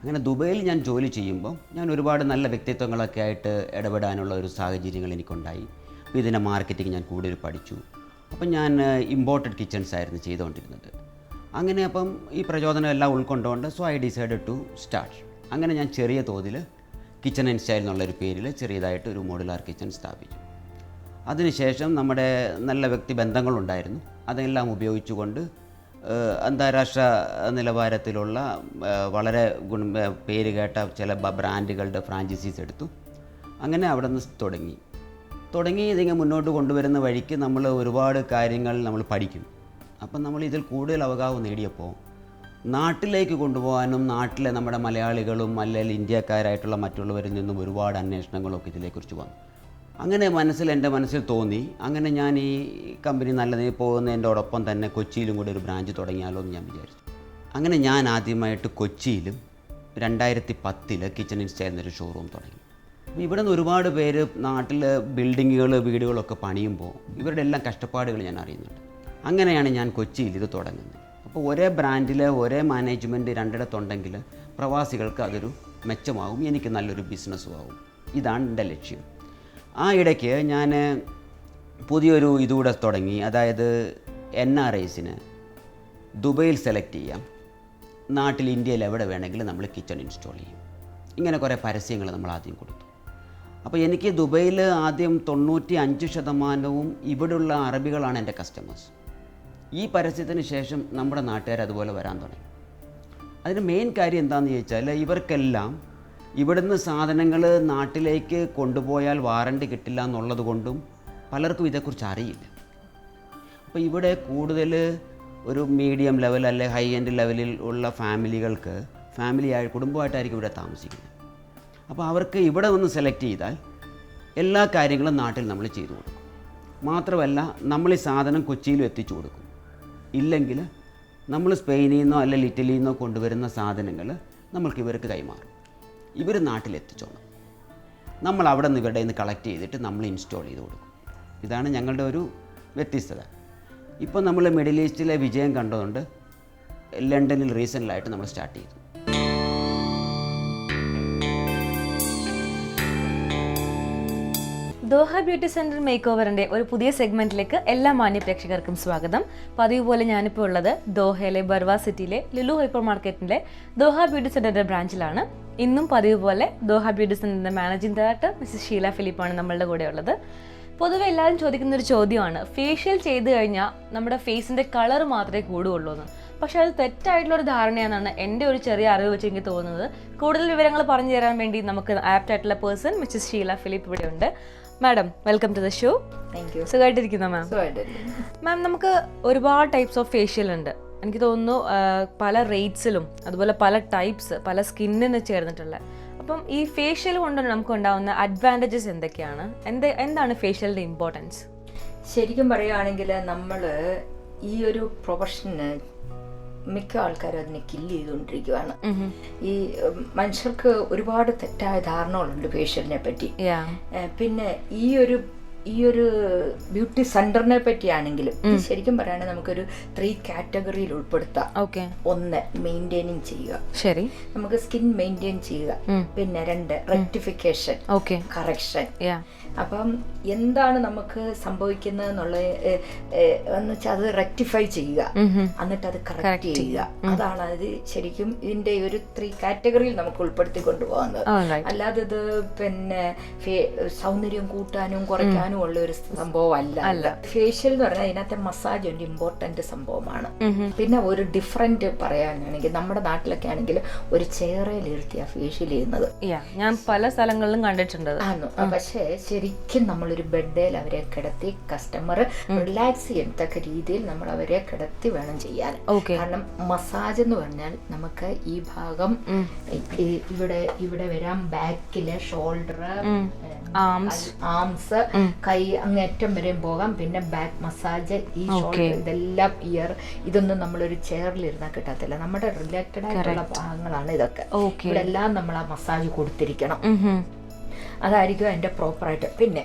N: അങ്ങനെ ദുബൈയിൽ ഞാൻ ജോലി ചെയ്യുമ്പോൾ ഞാൻ ഒരുപാട് നല്ല വ്യക്തിത്വങ്ങളൊക്കെ ആയിട്ട് ഇടപെടാനുള്ള ഒരു സാഹചര്യങ്ങൾ എനിക്കുണ്ടായി. അപ്പോൾ ഇതിൻ്റെ മാർക്കറ്റിംഗ് ഞാൻ കൂടുതൽ പഠിച്ചു. അപ്പം ഞാൻ ഇമ്പോർട്ടഡ് കിച്ചൺസ് ആയിരുന്നു ചെയ്തുകൊണ്ടിരുന്നത്. അങ്ങനെ അപ്പം ഈ പ്രചോദനം എല്ലാം ഉൾക്കൊണ്ടുകൊണ്ട് so I decided to start. അങ്ങനെ ഞാൻ ചെറിയ തോതിൽ കിച്ചൺ ആൻഡ് സ്റ്റൈൽ എന്നുള്ളൊരു പേരിൽ ചെറിയതായിട്ട് ഒരു മോഡുലാർ കിച്ചൺ സ്ഥാപിച്ചു. അതിനുശേഷം നമ്മുടെ നല്ല വ്യക്തിബന്ധങ്ങളുണ്ടായിരുന്നു. അതെല്ലാം ഉപയോഗിച്ചുകൊണ്ട് അന്താരാഷ്ട്ര നിലവാരത്തിലുള്ള വളരെ പേര് കേട്ട ചില ബ്രാൻഡുകളുടെ ഫ്രാഞ്ചൈസീസ് എടുത്തു. അങ്ങനെ അവിടെ നിന്ന് തുടങ്ങി ഇതിങ്ങനെ മുന്നോട്ട് കൊണ്ടുവരുന്ന വഴിക്ക് നമ്മൾ ഒരുപാട് കാര്യങ്ങൾ നമ്മൾ പഠിക്കും. അപ്പം നമ്മൾ ഇതിൽ കൂടുതൽ അവഗാഹം നേടിയപ്പോൾ നാട്ടിലേക്ക് കൊണ്ടുപോകാനും നാട്ടിലെ നമ്മുടെ മലയാളികളും അല്ലെങ്കിൽ ഇന്ത്യക്കാരായിട്ടുള്ള മറ്റുള്ളവരിൽ നിന്നും ഒരുപാട് അന്വേഷണങ്ങളൊക്കെ ഇതിനെക്കുറിച്ച് വന്നു. അങ്ങനെ എൻ്റെ മനസ്സിൽ തോന്നി. അങ്ങനെ ഞാൻ ഈ കമ്പനി നല്ലതിൽ പോകുന്നതിൻ്റെയോടൊപ്പം തന്നെ കൊച്ചിയിലും കൂടെ ഒരു ബ്രാഞ്ച് തുടങ്ങിയാലോ എന്ന് ഞാൻ വിചാരിച്ചു. അങ്ങനെ ഞാൻ ആദ്യമായിട്ട് കൊച്ചിയിലും 2010 കിച്ചൺ ആൻഡ് സ്റ്റൈൽ എന്നൊരു ഷോറൂം തുടങ്ങി. ഇവിടെ നിന്ന് ഒരുപാട് പേര് നാട്ടിൽ ബിൽഡിങ്ങുകൾ വീടുകളൊക്കെ പണിയുമ്പോൾ ഇവരുടെ എല്ലാം കഷ്ടപ്പാടുകൾ ഞാൻ അറിയുന്നുണ്ട്. അങ്ങനെയാണ് ഞാൻ കൊച്ചിയിൽ ഇത് തുടങ്ങുന്നത്. അപ്പോൾ ഒരേ ബ്രാൻഡിൽ ഒരേ മാനേജ്മെൻറ്റ് രണ്ടിടത്തുണ്ടെങ്കിൽ പ്രവാസികൾക്ക് അതൊരു മെച്ചമാകും, എനിക്ക് നല്ലൊരു ബിസിനസ്സും ആകും. ഇതാണ് എൻ്റെ ലക്ഷ്യം. ആ ഇടയ്ക്ക് ഞാൻ പുതിയൊരു ഇതുകൂടെ തുടങ്ങി. അതായത് NRIസിന് ദുബൈയിൽ സെലക്ട് ചെയ്യാം, നാട്ടിൽ ഇന്ത്യയിൽ എവിടെ വേണമെങ്കിലും നമ്മൾ കിച്ചൺ ഇൻസ്റ്റാൾ ചെയ്യും. ഇങ്ങനെ കുറേ പരസ്യങ്ങൾ നമ്മൾ ആദ്യം കൊടുത്തു. അപ്പോൾ എനിക്ക് ദുബൈയിൽ ആദ്യം 95% ഇവിടെയുള്ള അറബികളാണ് എൻ്റെ കസ്റ്റമേഴ്സ്. ഈ പരസ്യത്തിന് ശേഷം നമ്മുടെ നാട്ടുകാർ അതുപോലെ വരാൻ തുടങ്ങി. അതിന് മെയിൻ കാര്യം എന്താണെന്ന് ചോദിച്ചാൽ ഇവർക്കെല്ലാം ഇവിടുന്ന് സാധനങ്ങൾ നാട്ടിലേക്ക് കൊണ്ടുപോയാൽ വാറണ്ടി കിട്ടില്ല എന്നുള്ളത് കൊണ്ടും പലർക്കും ഇതേക്കുറിച്ച് അറിയില്ല. അപ്പോൾ ഇവിടെ കൂടുതൽ ഒരു മീഡിയം ലെവൽ അല്ലെ ഹൈ എൻഡ് ലെവലിൽ ഉള്ള ഫാമിലികൾക്ക് കുടുംബമായിട്ടായിരിക്കും ഇവിടെ താമസിക്കുന്നത്. അപ്പോൾ അവർക്ക് ഇവിടെ വന്ന് സെലക്ട് ചെയ്താൽ എല്ലാ കാര്യങ്ങളും നാട്ടിൽ നമ്മൾ ചെയ്തു കൊടുക്കും. മാത്രമല്ല നമ്മൾ ഈ സാധനം കൊച്ചിയിലും എത്തിച്ചു കൊടുക്കും. ഇല്ലെങ്കിൽ നമ്മൾ സ്പെയിനിൽ നിന്നോ അല്ലെങ്കിൽ ഇറ്റലിയിൽ നിന്നോ കൊണ്ടുവരുന്ന സാധനങ്ങൾ നമ്മൾക്ക് ഇവർക്ക് കൈമാറും. ഇവർ നാട്ടിലെത്തിച്ചോണം. നമ്മൾ അവിടെ നിന്ന് ഇവരുടെ നിന്ന് കളക്ട് ചെയ്തിട്ട് നമ്മൾ ഇൻസ്റ്റാൾ ചെയ്ത് കൊടുക്കും. ഇതാണ് ഞങ്ങളുടെ ഒരു വ്യത്യസ്തത. ഇപ്പോൾ നമ്മൾ മിഡിൽ ഈസ്റ്റിലെ വിജയം കണ്ടതുകൊണ്ട് ലണ്ടനിൽ റീസെൻ്റായിട്ട് നമ്മൾ സ്റ്റാർട്ട് ചെയ്തു.
A: ദോഹ ബ്യൂട്ടി സെൻറ്റർ മേക്ക് ഓവറിൻ്റെ ഒരു പുതിയ സെഗ്മെൻറ്റിലേക്ക് എല്ലാ മാന്യ പ്രേക്ഷകർക്കും സ്വാഗതം. പതിവ് പോലെ ഞാനിപ്പോൾ ഉള്ളത് ദോഹയിലെ ബർവ സിറ്റിയിലെ ലുലു ഹൈപ്പർ മാർക്കറ്റിൻ്റെ ദോഹ ബ്യൂട്ടി സെൻറ്ററിൻ്റെ ബ്രാഞ്ചിലാണ്. ഇന്നും പതിവ് പോലെ ദോഹ ബ്യൂട്ടി സെൻറ്ററിൻ്റെ മാനേജിംഗ് ഡയറക്ടർ മിസ്സസ് ഷീല ഫിലിപ്പാണ് നമ്മളുടെ കൂടെ ഉള്ളത്. പൊതുവെ എല്ലാവരും ചോദിക്കുന്നൊരു ചോദ്യമാണ്, ഫേഷ്യൽ ചെയ്ത് കഴിഞ്ഞാൽ നമ്മുടെ ഫേസിൻ്റെ കളർ മാത്രമേ കൂടുകയുള്ളൂ എന്ന്. പക്ഷേ അത് തെറ്റായിട്ടുള്ളൊരു ധാരണയാണെന്നാണ് എൻ്റെ ഒരു ചെറിയ അറിവ് വെച്ച് എനിക്ക് തോന്നുന്നത്. കൂടുതൽ വിവരങ്ങൾ പറഞ്ഞു തരാൻ വേണ്ടി നമുക്ക് ആപ്റ്റ് ആയിട്ടുള്ള പേഴ്സൺ മിസ്സസ് ഷീല ഫിലിപ്പ് ഇവിടെ ഉണ്ട്. Madam, welcome to the show.
O: Thank you.
A: സുഖമായിട്ടിരിക്കുന്നു മാം? മാം, നമുക്ക് ഒരുപാട് ടൈപ്സ് ഓഫ് ഫേഷ്യൽ ഉണ്ട്. എനിക്ക് തോന്നുന്നു പല റേറ്റ്സിലും അതുപോലെ പല ടൈപ്സ്, പല സ്കിന്നിന് ചേർന്നിട്ടുള്ള. അപ്പം ഈ ഫേഷ്യൽ കൊണ്ട് നമുക്ക് ഉണ്ടാകുന്ന അഡ്വാൻറ്റേജസ് എന്തൊക്കെയാണ്? എന്താണ് ഫേഷ്യലിൻ്റെ ഇമ്പോർട്ടൻസ്?
O: ശരിക്കും പറയുകയാണെങ്കിൽ നമ്മൾ ഈ ഒരു പ്രൊഫഷന് മിക്ക ആൾക്കാരും അതിനെ കില്ല് ചെയ്തുകൊണ്ടിരിക്കുകയാണ്. ഈ മനുഷ്യർക്ക് ഒരുപാട് തെറ്റായ ധാരണകളുണ്ട് ഫേഷ്യലിനെ പറ്റി. പിന്നെ ഈ ഒരു ബ്യൂട്ടി സെന്ററിനെ പറ്റിയാണെങ്കിലും ശരിക്കും പറയുകയാണെങ്കിൽ നമുക്കൊരു 3 കാറ്റഗറിയിൽ ഉൾപ്പെടുത്താം. ഒന്ന്, മെയിൻറ്റെയിനിങ് ചെയ്യുക.
A: ശരി. നമുക്ക്
O: സ്കിൻ മെയിൻറ്റെയിൻ ചെയ്യുക. പിന്നെ 2, റെക്ടിഫിക്കേഷൻ, കറക്ഷൻ. അപ്പം എന്താണ് നമുക്ക് സംഭവിക്കുന്നത് എന്ന് വെച്ചാൽ അത് റെക്ടിഫൈ ചെയ്യുക, എന്നിട്ട് അത് കറക്റ്റ് ചെയ്യുക. അതാണ് അത് ശരിക്കും ഇതിന്റെ ഒരു 3 കാറ്റഗറിയിൽ നമുക്ക് ഉൾപ്പെടുത്തി കൊണ്ടുപോകുന്നത്. അല്ലാതെ ഇത് പിന്നെ സൗന്ദര്യം കൂട്ടാനും കുറയ്ക്കാനും ഉള്ള ഒരു സംഭവം അല്ല. ഫേഷ്യൽ എന്ന് പറഞ്ഞാൽ ഇതിനകത്തെ മസാജ് ഒരു ഇമ്പോർട്ടന്റ് സംഭവമാണ്. പിന്നെ ഒരു ഡിഫറൻറ്റ് പറയാനാണെങ്കിൽ നമ്മുടെ നാട്ടിലൊക്കെ ആണെങ്കിൽ ഒരു ചെയറിലിരുത്തിയാ ഫേഷ്യൽ ചെയ്യുന്നത്.
A: ഞാൻ പല സ്ഥലങ്ങളിലും കണ്ടിട്ടുണ്ട്.
O: പക്ഷേ ശരിക്കും നമ്മളൊരു ബെഡിൽ അവരെ കിടത്തി കസ്റ്റമർ റിലാക്സ് ചെയ്യത്തക്ക രീതിയിൽ നമ്മൾ അവരെ കിടത്തി വേണം ചെയ്യാൻ. കാരണം മസാജ് എന്ന് പറഞ്ഞാൽ നമുക്ക് ഈ ഭാഗം ഇവിടെ വരാം, ബാക്കിലെ ഷോൾഡർ, ആംസ്, കൈ അങ്ങേറ്റം വരെയും പോകാം. പിന്നെ ബാക്ക് മസാജ്, ഈ ഷോൾഡർ, ഇതെല്ലാം ഇയർ, ഇതൊന്നും നമ്മളൊരു ചെയറിലിരുന്നാൽ കിട്ടത്തില്ല. നമ്മുടെ റിലേറ്റഡ് ആയിട്ടുള്ള ഭാഗങ്ങളാണ് ഇതൊക്കെ. ഇവിടെ എല്ലാം നമ്മൾ ആ മസാജ് കൊടുത്തിരിക്കണം. അതായിരിക്കും അതിന്റെ പ്രോപ്പറായിട്ട്. പിന്നെ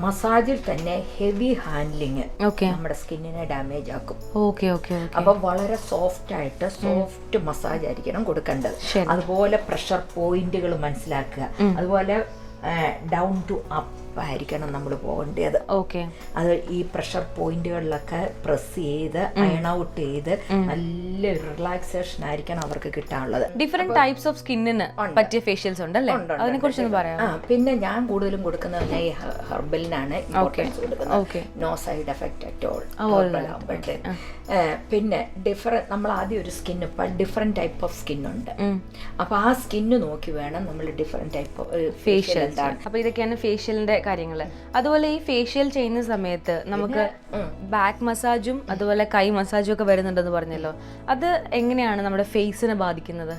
O: മസാജിൽ തന്നെ ഹെവി ഹാൻഡ്ലിങ് നമ്മുടെ സ്കിന്നിനെ ഡാമേജ് ആക്കും. അപ്പൊ വളരെ സോഫ്റ്റ് ആയിട്ട് സോഫ്റ്റ് മസാജ് ആയിരിക്കണം കൊടുക്കേണ്ടത്. അതുപോലെ പ്രഷർ പോയിന്റുകൾ മനസ്സിലാക്കുക. അതുപോലെ ഡൗൺ ടു അപ്പ് ആയിരിക്കണം നമ്മൾ പോകേണ്ടത്. അത് ഈ പ്രഷർ പോയിന്റുകളിലൊക്കെ പ്രസ് ചെയ്ത് അയൺ ഔട്ട് ചെയ്ത് നല്ല റിലാക്സേഷൻ ആയിരിക്കണം അവർക്ക് കിട്ടാനുള്ളത്.
A: ഡിഫറെന്റ് ടൈപ്സ് ഓഫ് സ്കിന്നിന് പറ്റിയ ഫേഷ്യൽസ് ഉണ്ടല്ലേ? അതിനെ കുറിച്ച് പറയാം.
O: പിന്നെ ഞാൻ കൂടുതലും കൊടുക്കുന്നത് ഈ ഹെർബലിനാണ് ഇമ്പോർട്ടൻസ് കൊടുക്കുന്നത്. No side effect at all herbal ആകുമ്പോഴത്തെ. പിന്നെ നമ്മൾ ആദ്യം ഒരു skin different type of skin ഉണ്ട്. അപ്പൊ ആ സ്കിന്ന് നോക്കി വേണം നമ്മൾ ഡിഫറെന്റ് ടൈപ്പ് ഓഫ് ഫേഷ്യൽ എന്താണ്.
A: അപ്പൊ ഇതൊക്കെയാണ് ഫേഷ്യലിന്റെ കാര്യങ്ങള്. അതുപോലെ ഈ ഫേഷ്യൽ ചെയ്യുന്ന സമയത്ത് നമുക്ക് ബാക്ക് മസാജും അതുപോലെ കൈ മസാജും ഒക്കെ വരുന്നുണ്ടെന്ന് പറഞ്ഞല്ലോ. അത് എങ്ങനെയാണ് നമ്മുടെ ഫേസിനെ ബാധിക്കുന്നത്?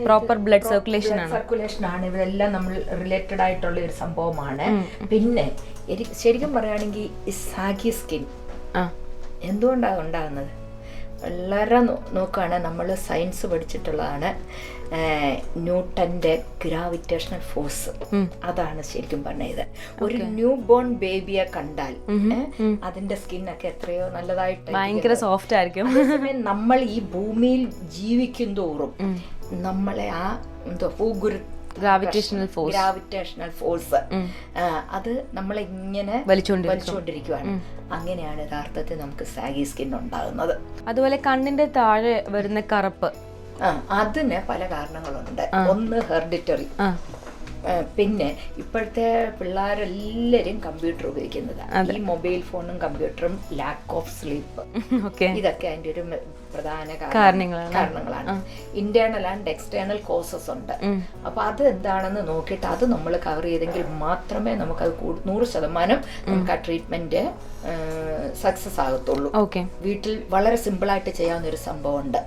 A: പ്രോപ്പർ ബ്ലഡ് സർക്കുലേഷൻ
O: ആണ്. ഇതെല്ലാം നമ്മൾ റിലേറ്റഡ് ആയിട്ടുള്ള ഒരു സംഭവമാണ്. പിന്നെ ശരിക്കും പറയുകയാണെങ്കിൽ ഈ സാഗി സ്കിൻ എന്തുകൊണ്ടാണ് ഉണ്ടാകുന്നത്? വളരെ നോക്കുകയാണെങ്കിൽ നമ്മൾ സയൻസ് പഠിച്ചിട്ടുള്ളതാണ്. ന്യൂട്ടന്റെ ഗ്രാവിറ്റേഷണൽ ഫോഴ്സ്, അതാണ് ശരിക്കും പറഞ്ഞത്. ഒരു ന്യൂ ബോൺ ബേബിയെ കണ്ടാൽ അതിന്റെ സ്കിന്നൊക്കെ എത്രയോ നല്ലതായിട്ട്
A: ഭയങ്കര സോഫ്റ്റ് ആയിരിക്കും.
O: നമ്മൾ ഈ ഭൂമിയിൽ ജീവിക്കും തോറും നമ്മളെ ആ ഗ്രാവിറ്റേഷണൽ ഫോഴ്സ് അത് നമ്മളെ ഇങ്ങനെ വലിച്ചുകൊണ്ടിരിക്കുകയാണ്. അങ്ങനെയാണ് യഥാർത്ഥത്തിൽ നമുക്ക് സാഗി സ്കിൻ ഉണ്ടാകുന്നത്.
A: അതുപോലെ കണ്ണിന്റെ താഴെ വരുന്ന കറുപ്പ്,
O: അതിന് പല കാരണങ്ങളുണ്ട്. ഒന്ന് ഹെറിഡിറ്ററി, പിന്നെ ഇപ്പോഴത്തെ പിള്ളേരെല്ലാവരും കമ്പ്യൂട്ടർ ഉപയോഗിക്കുന്നത്. ഈ മൊബൈൽ ഫോണും കമ്പ്യൂട്ടറും, ലാക്ക് ഓഫ് സ്ലീപ്പ്, ഇതൊക്കെ അതിൻ്റെ ഒരു പ്രധാന കാരണങ്ങളാണ്. ഇന്റേണൽ ആൻഡ് എക്സ്റ്റേണൽ കോസസ് ഉണ്ട്. അപ്പൊ അത് എന്താണെന്ന് നോക്കിയിട്ട് അത് നമ്മൾ കവർ ചെയ്തെങ്കിൽ മാത്രമേ നമുക്ക് അത് 100% നമുക്ക് ആ ട്രീറ്റ്മെന്റ് സക്സസ് ആകത്തുള്ളൂ. വീട്ടിൽ വളരെ സിമ്പിൾ ആയിട്ട് ചെയ്യാവുന്ന ഒരു സംഭവം ഉണ്ട്.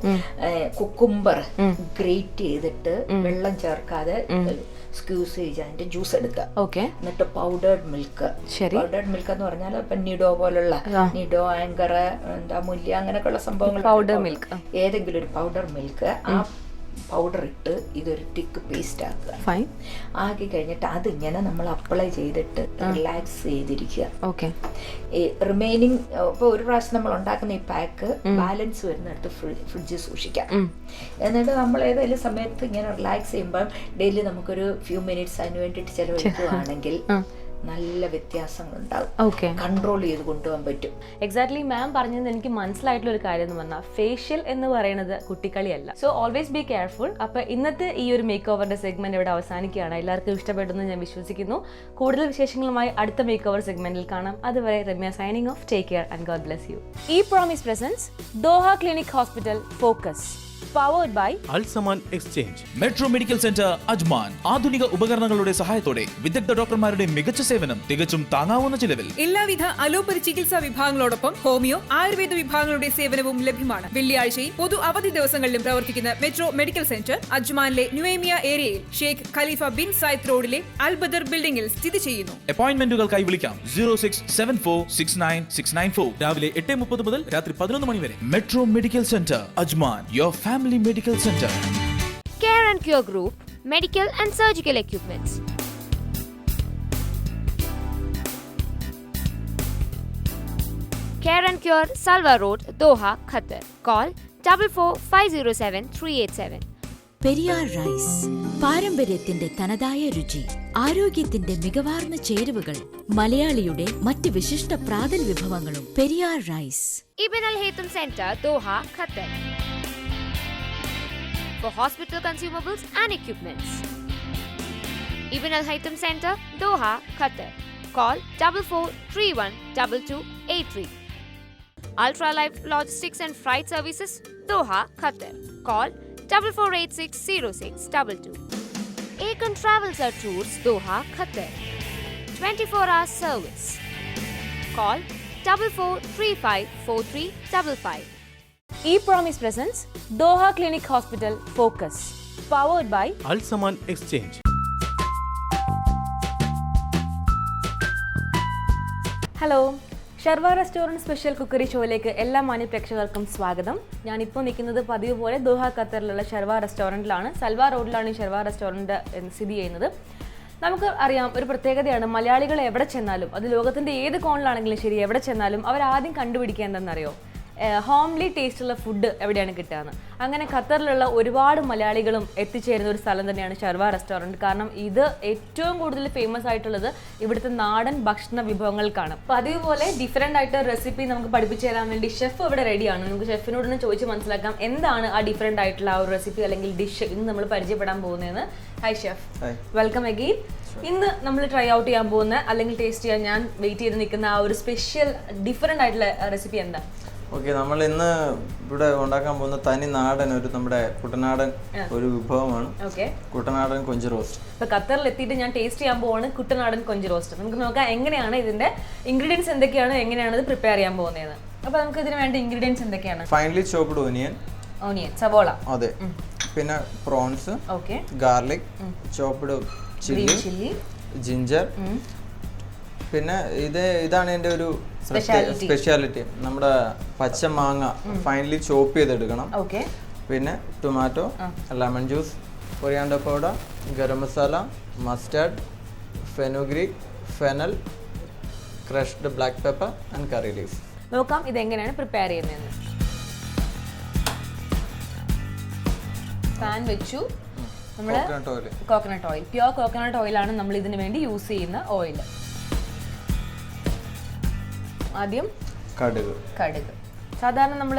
O: കുക്കുംബർ ഗ്രേറ്റ് ചെയ്തിട്ട് വെള്ളം ചേർക്കാതെ സ്ക്യൂസ് ചെയ്ത് അതിന്റെ ജ്യൂസ് എടുക്കുക. എന്നിട്ട് പൗഡേർഡ് മിൽക്ക് എന്ന് പറഞ്ഞാൽ ഇപ്പൊ നിഡോ പോലുള്ള നിഡോ, ആങ്കർ, എന്താ മുല്യ, അങ്ങനെയൊക്കെയുള്ള സംഭവങ്ങൾ, ഏതെങ്കിലും ഒരു പൗഡർ മിൽക്ക്, ആ പൗഡർ ഇട്ട് ഇതൊരു തിക്ക് പേസ്റ്റ് ആക്കുക. ആക്കി കഴിഞ്ഞിട്ട് അതിങ്ങനെ നമ്മൾ അപ്ലൈ ചെയ്തിട്ട് റിലാക്സ് ചെയ്തിരിക്കുക. റിമൈനിങ് ഇപ്പോൾ ഒരു പ്രാവശ്യം നമ്മൾ ഉണ്ടാക്കുന്ന ഈ പാക്ക് ബാലൻസ് വരുന്നിടത്ത് ഫ്രിഡ്ജിൽ സൂക്ഷിക്കാം. എന്നിട്ട് നമ്മൾ ഏതെങ്കിലും സമയത്ത് ഇങ്ങനെ റിലാക്സ് ചെയ്യുമ്പോൾ ഡെയിലി നമുക്കൊരു ഫ്യൂ മിനിറ്റ്സ് അതിന് വേണ്ടിയിട്ട് ചിലവഴിക്കുകയാണെങ്കിൽ നല്ല വ്യത്യാസങ്ങളുണ്ടാവും. കൺട്രോൾ ചെയ്ത് കൊണ്ടുപോകാൻ പറ്റും.
A: എക്സാക്ട്ലി മാം പറഞ്ഞത് എനിക്ക് മനസ്സിലായിട്ടുള്ള ഒരു കാര്യം എന്ന് പറഞ്ഞാൽ ഫേഷ്യൽ എന്ന് പറയുന്നത് കുട്ടിക്കളിയല്ല. So always be careful. അപ്പൊ ഇന്നത്തെ ഈ ഒരു മേക്ക് ഓവറിന്റെ സെഗ്മെന്റ് ഇവിടെ അവസാനിക്കുകയാണ്. എല്ലാവർക്കും ഇഷ്ടപ്പെട്ടെന്ന് ഞാൻ വിശ്വസിക്കുന്നു. കൂടുതൽ വിശേഷങ്ങളുമായി അടുത്ത മേക്ക് ഓവർ സെഗ്മെന്റിൽ കാണാം. അതുവരെ Ramya signing off. Take care and God bless you. E promise presence Doha clinic hospital focus, powered by
B: Al Saman exchange, metro medical centre Ajman. ആധുനിക ഉപകരണങ്ങളുടെ സഹായത്തോടെ വിദഗ്ധ ഡോക്ടർമാരുടെ മികച്ച സേവനം തികച്ചും താങ്ങാവുന്ന ചിലവിൽ.
P: എല്ലാവിധ അലോപ്പതി ചികിത്സാ വിഭാഗങ്ങളോടൊപ്പം ഹോമിയോ, ആയുർവേദ വിഭാഗങ്ങളുടെ സേവനവും ലഭ്യമാണ്. വെള്ളിയാഴ്ചയും പൊതു അവധി ദിവസങ്ങളിലും പ്രവർത്തിക്കുന്ന മെട്രോ മെഡിക്കൽ സെന്റർ അജ്മാനിലെ ന്യൂവേമിയ ഏരിയയിൽ ഷെയ്ഖ് ഖലീഫ ബിൻ സായിദ് റോഡിലെ അൽബദർ ബിൽഡിംഗിൽ സ്ഥിതി ചെയ്യുന്നു.
B: അപ്പോയിന്റ്മെന്റുകൾക്കായി വിളിക്കാം 0674696694. രാവിലെ 8:30 മുതൽ രാത്രി 11 മണി വരെ. Metro medical centre Ajman, your family medical center.
D: Care and Cure Group, medical and surgical equipments. Care and Cure, Salwa Road, Doha, Qatar. Call 44507387.
F: Periyar rice, പാരമ്പര്യത്തിന്റെ തനതായ രുചി, ആരോഗ്യത്തിന്റെ മികവാർന്ന ചേരുവകൾ, മലയാളിയുടെ മറ്റ് വിശിഷ്ട പ്രാതൽ വിഭവങ്ങളും. Periyar rice.
D: Ibn Al Haytham Center, Doha, Qatar. For hospital consumables and equipments. Ibn Al Haytham Center, Doha, Qatar. Call 44312283. Ultra Life Logistics and Freight Services, Doha, Qatar. Call 44860622. Akan Travels and Tours, Doha, Qatar. 24-hour service. Call 44354355.
A: E promise presence Doha clinic hospital focus, powered by
B: Al Saman exchange.
A: Hello, Sharva restaurant special cookery ഷോയിലേക്ക് എല്ലാ മാന്യ പ്രേക്ഷകർക്കും സ്വാഗതം. ഞാനിപ്പോൾ നിൽക്കുന്നത് പതിവ് പോലെ Doha ഖത്തറിലുള്ള ഷർവ റെസ്റ്റോറൻറ്റിലാണ്. Salwa റോഡിലാണ് ഈ ഷർവ റെസ്റ്റോറൻറ്റ് സ്ഥിതി ചെയ്യുന്നത്. നമുക്ക് അറിയാം, ഒരു പ്രത്യേകതയാണ് മലയാളികൾ എവിടെ ചെന്നാലും, അത് ലോകത്തിൻ്റെ ഏത് കോണിലാണെങ്കിലും ശരി, എവിടെ ചെന്നാലും അവരാദ്യം കണ്ടുപിടിക്കുക എന്താണെന്നറിയോ, ഹോംലി ടേസ്റ്റുള്ള ഫുഡ് എവിടെയാണ് കിട്ടുകയെന്ന്. അങ്ങനെ ഖത്തറിലുള്ള ഒരുപാട് മലയാളികളും എത്തിച്ചേരുന്ന ഒരു സ്ഥലം തന്നെയാണ് ഷർവ റെസ്റ്റോറൻറ്റ്. കാരണം ഇത് ഏറ്റവും കൂടുതൽ ഫേമസ് ആയിട്ടുള്ളത് ഇവിടുത്തെ നാടൻ ഭക്ഷണ വിഭവങ്ങൾക്കാണ്. അപ്പോൾ അതേപോലെ ഡിഫറെൻ്റ് ആയിട്ട് റെസിപ്പി നമുക്ക് പഠിപ്പിച്ചു തരാൻ വേണ്ടി ഷെഫ് ഇവിടെ റെഡിയാണ്. നമുക്ക് ഷെഫിനോട് തന്നെ ചോദിച്ച് മനസ്സിലാക്കാം എന്താണ് ആ ഡിഫറെൻ്റ് ആയിട്ടുള്ള ആ ഒരു റെസിപ്പി അല്ലെങ്കിൽ ഡിഷ് ഇന്ന് നമ്മൾ പരിചയപ്പെടാൻ പോകുന്നതെന്ന്. Hi chef, welcome again. ഇന്ന് നമ്മൾ ട്രൈ ഔട്ട് ചെയ്യാൻ പോകുന്ന അല്ലെങ്കിൽ ടേസ്റ്റ് ചെയ്യാൻ ഞാൻ വെയിറ്റ് ചെയ്ത് നിൽക്കുന്ന ആ ഒരു സ്പെഷ്യൽ ഡിഫറെൻ്റ് ആയിട്ടുള്ള റെസിപ്പി എന്താ?
Q: ഓക്കെ, നമ്മൾ ഇന്ന് ഇവിടെ ഉണ്ടാക്കാൻ പോകുന്ന തനി നാടൻ ഒരു നമ്മുടെ കുട്ടനാടൻ ഒരു വിഭവമാണ് കുട്ടനാടൻ കൊഞ്ച് റോസ്റ്റ്.
A: ഇപ്പൊ ഖത്തറിൽ എത്തിയിട്ട് ഞാൻ ടേസ്റ്റ് ചെയ്യാൻ പോവാണ് കുട്ടനാടൻ കൊഞ്ച് റോസ്റ്റ്. നമുക്ക് നോക്കാം എങ്ങനെയാണ് ഇതിന്റെ ഇൻഗ്രീഡിയൻസ് എന്തൊക്കെയാണ്, എങ്ങനെയാണ് ഇത് പ്രിപ്പയർ ചെയ്യാൻ പോകുന്നത്. അപ്പൊ നമുക്ക് ഇതിന് വേണ്ട ഇൻഗ്രീഡിയൻസ് എന്തൊക്കെയാണ്?
Q: ഫൈനലി ചോപ്ഡ് ഓനിയൻ,
A: സവോള,
Q: അതെ, പിന്നെ prawns, garlic, chopped chilli, ginger, പിന്നെ ഇതാണ് എൻ്റെ ഒരു സ്പെഷ്യാലിറ്റി. നമ്മുടെ പച്ച മാങ്ങ ഫൈനലി ചോപ്പ് ചെയ്തെടുക്കണം. പിന്നെ tomato, lemon juice, coriander powder, garam masala, mustard, fenugreek, fennel, crushed black pepper and curry leaves.
A: നോക്കാം ഇതെങ്ങനെയാണ് പ്രിപ്പയർ ചെയ്യുന്നതെന്ന്. പാൻ വെച്ചു. നമ്മൾ കോക്കനട്ട് ഓയിൽ, പ്യുവർ കോക്കനട്ട് ഓയിലാണ് നമ്മൾ ഇതിന് വേണ്ടി യൂസ് ചെയ്യുന്ന ഓയിൽ. ആദ്യം കടുക്. സാധാരണ നമ്മൾ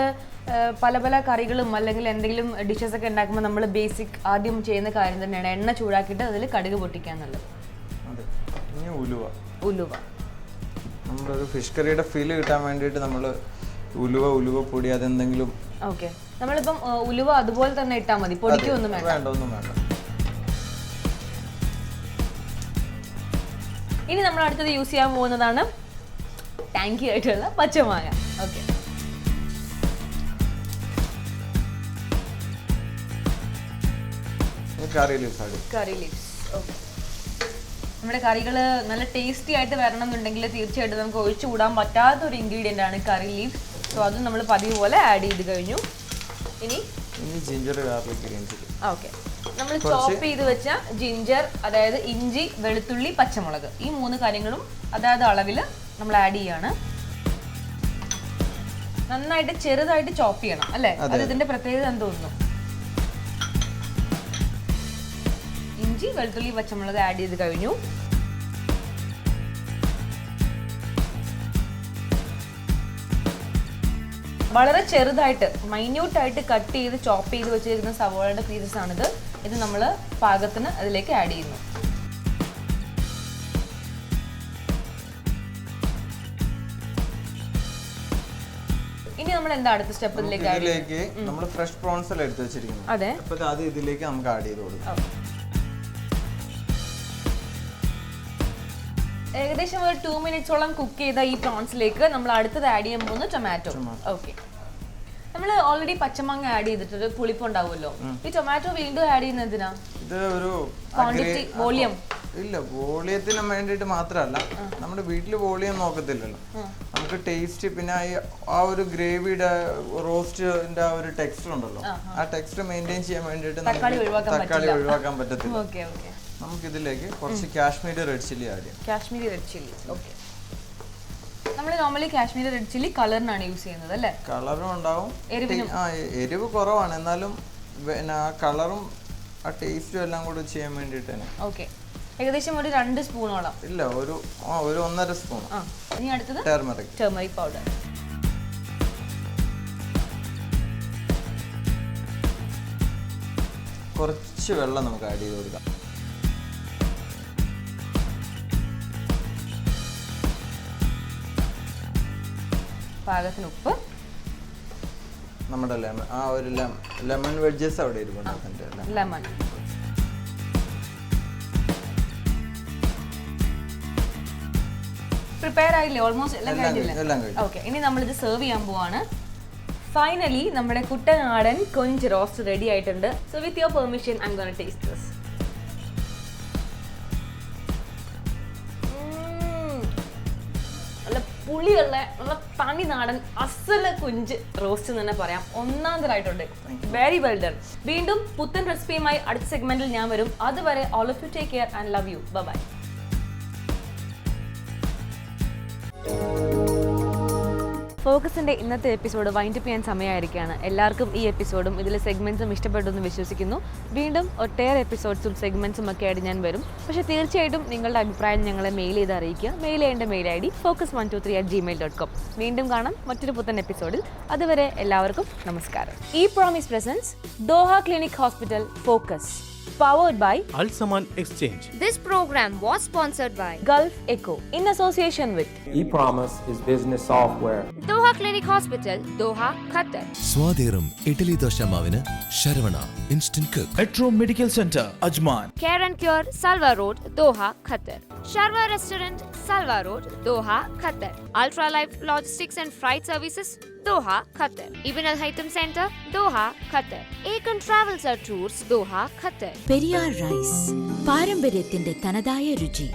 A: പല പല കറികളും അല്ലെങ്കിൽ എന്തെങ്കിലും ഡിഷസ് ഒക്കെ ഉണ്ടാക്കുമ്പോൾ നമ്മൾ ബേസിക് ആദ്യം ചെയ്യുന്ന കാര്യം തന്നെയാണ് എണ്ണ ചൂടാക്കിയിട്ട് അതിൽ കടുക് പൊട്ടിക്കുക എന്നുള്ളത്. ഉലുവ
Q: നമ്മളൊരു ഫിഷ് കറിയുടെ ഫീൽ കിട്ടാൻ വേണ്ടിയിട്ട് നമ്മൾ ഉലുവ പൊടി അതെന്തെങ്കിലും.
A: ഓക്കെ, നമ്മളിപ്പം ഉലുവ അതുപോലെ തന്നെ ഇട്ടാൽ മതി, പൊടിക്കൊന്നും വേണ്ട.
Q: ഒന്നും വേണ്ട.
A: ഇനി നമ്മൾ അടുത്തത് യൂസ് ചെയ്യാൻ പോകുന്നതാണ് ടാങ്കി ആയിട്ടുള്ള പച്ചമാങ്ങ. ഓക്കെ,
Q: കറി ലീവ്സ്.
A: ഓക്കെ, നമ്മുടെ കറികൾ നല്ല ടേസ്റ്റി ആയിട്ട് വരണം എന്നുണ്ടെങ്കിൽ തീർച്ചയായിട്ടും നമുക്ക് ഒഴിച്ചുകൂടാൻ പറ്റാത്ത ഒരു ഇൻഗ്രീഡിയൻ്റ് ആണ് കറി ലീവ്സ്. സോ അത് നമ്മൾ പതിവ് പോലെ ആഡ് ചെയ്ത് കഴിഞ്ഞു. ഇനി
Q: ginger garlic green chilli.
A: Okay, നമ്മൾ ചോപ്പ് ചെയ്ത് വെച്ച ജിഞ്ചർ, അതായത് ഇഞ്ചി, വെളുത്തുള്ളി, പച്ചമുളക്, ഈ 3 കാര്യങ്ങളും അതായത് അളവിൽ നമ്മൾ ആഡ് ചെയ്യാണ്. നന്നായിട്ട് ചെറുതായിട്ട് ചോപ്പ് ചെയ്യണം അല്ലേ? അത് ഇതിന്റെ പ്രത്യേകത എന്ന് തോന്നുന്നു. ഇഞ്ചി, വെളുത്തുള്ളി, പച്ചമുളക് ആഡ് ചെയ്ത് കഴിഞ്ഞു. വളരെ ചെറുതായിട്ട് മൈന്യൂട്ടായിട്ട് കട്ട് ചെയ്ത് ചോപ്പ് ചെയ്ത് വെച്ചിരിക്കുന്ന സവോളയുടെ പീസസ് ആണിത്. ഇത് നമ്മൾ പാകത്തിന് അതിലേക്ക് ആഡ് ചെയ്യുന്നു. ഇനി നമ്മൾ എന്താ അടുത്ത സ്റ്റെപ്പിലേക്ക്
Q: നമ്മൾ ഫ്രഷ് പ്രോൺസ് എല്ലാം എടുത്ത് വെച്ചിരിക്കുന്നു.
A: അതെ,
Q: അപ്പോൾ അത് ഇതിലേക്ക് നമുക്ക് ആഡ് ചെയ്ത് കൊടുക്കാം.
A: ഏകദേശം ഒരു 2 മിനിറ്റ്സോളം കുക്ക് ചെയ്ത ഈ പ്രോൺസിലേക്ക് നമ്മൾ അടുത്തത് ആഡ് ചെയ്യാൻ പോകുന്നത് ടൊമാറ്റോ. ഓക്കെ, നമ്മൾ ഓൾറെഡി പച്ചമാങ്ങ ആഡ് ചെയ്തിട്ട് പുളിപ്പ് ഉണ്ടാവുമല്ലോ, ഈ ടൊമാറ്റോ വീണ്ടും ആഡ് ചെയ്യുന്നതിനാ?
Q: ഇത് ഒരു
A: ക്വാണ്ടിറ്റി, വോളിയം
Q: ഇല്ല, വോളിയത്തിന് വേണ്ടിയിട്ട് മാത്രമല്ല, നമ്മുടെ വീട്ടിൽ വോളിയം നോക്കത്തില്ലല്ലോ, നമുക്ക് ടേസ്റ്റ്. പിന്നെ ആ ഒരു ഗ്രേവിയുടെ റോസ്റ്റിന്റെ ആ ഒരു ടെക്സ്ചർ ഉണ്ടല്ലോ, ആ ടെക്സ്ചർ മെയിൻറ്റെയിൻ ചെയ്യാൻ വേണ്ടിയിട്ട് തക്കാളി ഒഴിവാക്കാൻ പറ്റത്തില്ല. നമുക്ക് ഇതിലേക്ക് കുറച്ച് കാശ്മീരി റെഡ് ചില്ലി ആഡ് ചെയ്യാം.
A: Kashmiri red chilli. ഓക്കെ, നമ്മൾ നോർമലി കാശ്മീരി റെഡ് ചില്ലി കളറിനാണ് യൂസ് ചെയ്യുന്നത് അല്ലേ?
Q: കളറും ഉണ്ടാവും, എരിവ് കുറവാണ്, എന്നാലും പിന്നെ ആ കളറും ആ ടേസ്റ്റും എല്ലാം കൂടി ചെയ്യാൻ വേണ്ടിയിട്ട് തന്നെ.
A: ഓക്കെ, ഏകദേശം ഒരു 2 സ്പൂണോളം.
Q: ഇല്ല, ഒരു 1.5 സ്പൂൺ.
A: ഇനി അടുത്തത്
Q: ടർമറിക്
A: പൗഡർ.
Q: കുറച്ച് വെള്ളം നമുക്ക് ആഡ് ചെയ്ത് കൊടുക്കാം.
A: പാകത്തിന് ഉപ്പ്.
Q: നമ്മുടെ ആ ഒരു ലെമൺ വെഡ്ജസ് അവിടെ ഇരിപ്പുണ്ട്.
A: ലെമൺ. പ്രിപ്പയർ ആയില്ലേ? ഓൾമോസ്റ്റ് എല്ലാം കഴിഞ്ഞില്ലേ? ഓക്കെ, ഇനി നമ്മളിത് സെർവ് ചെയ്യാൻ പോവാണ്. ഫൈനലി നമ്മുടെ കുട്ടനാടൻ കൊഞ്ച് റോസ്റ്റ് റെഡി ആയിട്ടുണ്ട്. So with your permission I am gonna taste this. നല്ല പുളിയുള്ള നല്ല തനി നാടൻ അസല കൊഞ്ച് റോസ്റ്റ് എന്ന് തന്നെ പറയാം. ഒന്നാം തരമായിട്ടുണ്ട്. Very well done. വീണ്ടും പുത്തൻ റെസിപ്പിയുമായി അടുത്ത സെഗ്മെന്റിൽ ഞാൻ വരും. അതുവരെ all of you take care and love you. Bye. ഫോക്കസിൻ്റെ ഇന്നത്തെ എപ്പിസോഡ് വൈൻഡപ്പ് ചെയ്യാൻ സമയമായിരിക്കുകയാണ്. എല്ലാവർക്കും ഈ എപ്പിസോഡും ഇതിലെ സെഗ്മെൻറ്റ്സും ഇഷ്ടപ്പെട്ടെന്ന് വിശ്വസിക്കുന്നു. വീണ്ടും ഒട്ടേറെ എപ്പിസോഡ്സും സെഗ്മെൻറ്റ്സും ഒക്കെ ആയിട്ട് ഞാൻ വരും. പക്ഷേ തീർച്ചയായിട്ടും നിങ്ങളുടെ അഭിപ്രായം ഞങ്ങളെ മെയിൽ ചെയ്ത് അറിയിക്കുക. മെയിൽ ചെയ്യേണ്ട മെയിൽ ID focus123@gmail.com. വീണ്ടും കാണാം മറ്റൊരു പുത്തൻ എപ്പിസോഡിൽ. അതുവരെ എല്ലാവർക്കും നമസ്കാരം. ഈ promise presence Doha clinic hospital focus. Powered by
R: Al Saman Exchange.
D: This program was sponsored by
A: Gulf Echo in association with
C: ePromise is business software.
D: Doha Clinic Hospital, Doha, Qatar.
E: സ്വാദേറും ഇഡ്ഡലി ദോശ മാവിന് Saravana instant cook.
B: Metro medical centre Ajman.
D: Care and Cure, Salwa Road, Doha, Qatar. Sharwa Restaurant, Salwa Road, Doha, Qatar. Ultra Life Logistics and Freight Services, Doha, Qatar. Ibn Al Haytham Center, Doha, Qatar. Akan Travels and Tours, Doha, Qatar.
F: Periyar rice, പാരമ്പര്യത്തിന്റെ തനതായ രുചി.